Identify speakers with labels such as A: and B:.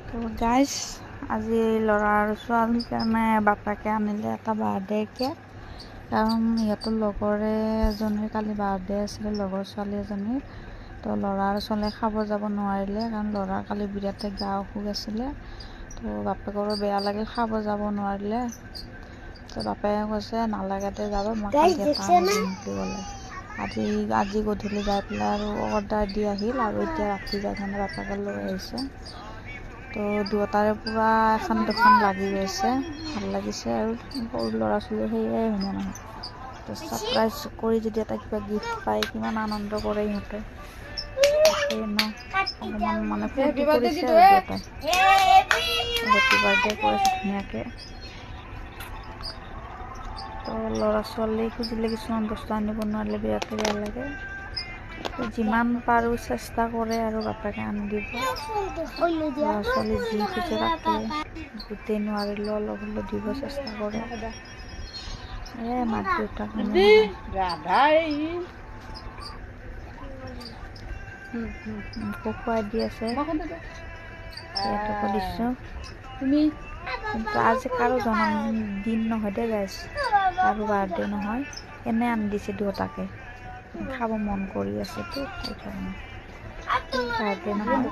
A: তো গাইজ আজি ল'ৰা আৰু ছোৱালীৰ কাৰণে বাপাকে আনিলে এটা বাৰ্থডে কেক। কাৰণ ইহঁতৰ লগৰে এজনীৰ কালি বাৰ্থডে আছিলে, লগৰ ছোৱালী এজনীৰ। তো ল'ৰা আৰু ছোৱালীয়ে খাব যাব নোৱাৰিলে, কাৰণ ল'ৰাৰ কালি বিৰাট গা অসুখ আছিলে। তো বাপেকৰো বেয়া লাগিল, খাব যাব নোৱাৰিলে। তো বাপেকে কৈছে নালাগে দে যাব, মই কালি এটা আনিম বুলি ক'লে। আজি গধূলি যাই পেলাই আৰু অৰ্ডাৰ দি আহিল, আৰু এতিয়া ৰাতি যাই কিনে বাপেকে লৈ আহিছে। তো দুয়োটাৰে পূৰা এখন দুখন লাগি গৈছে, ভাল লাগিছে। আৰু সৰু ল'ৰা ছোৱালী সেয়াই হয়নে নহয়, তো ছাৰপ্ৰাইজ কৰি যদি এটা কিবা গিফ্ট পায় কিমান আনন্দ কৰে সিহঁতে। অকণমান মানে ফূৰ্তি কৰিছে আৰু দুয়োটাই, হেপী বাৰ্থডে কৰিছে ধুনীয়াকৈ। তো ল'ৰা ছোৱালী খুজিলে কিছুমান বস্তু আনিব নোৱাৰিলে বিৰাট বেয়া লাগে। যিমান পাৰোঁ চেষ্টা কৰে আৰু বাপেকে আনি দিব। ল'ৰা ছোৱালী যি খোজে তাকে, গোটেই নোৱাৰিলেও অলপ হ'লেও দিব চেষ্টা কৰে। মাক দেউতাক মোকো খুৱাই দি আছে, সিহঁতকো দিছোঁ। কিন্তু আজি কাৰো জন্মদিন নহয় দে গাইজ, কাৰো বাৰ্থডে নহয়, এনে আনি দিছে দুয়োটাকে। খাব মন কৰি আছেতো সেইকাৰণে, বাৰ্থডে নহয়।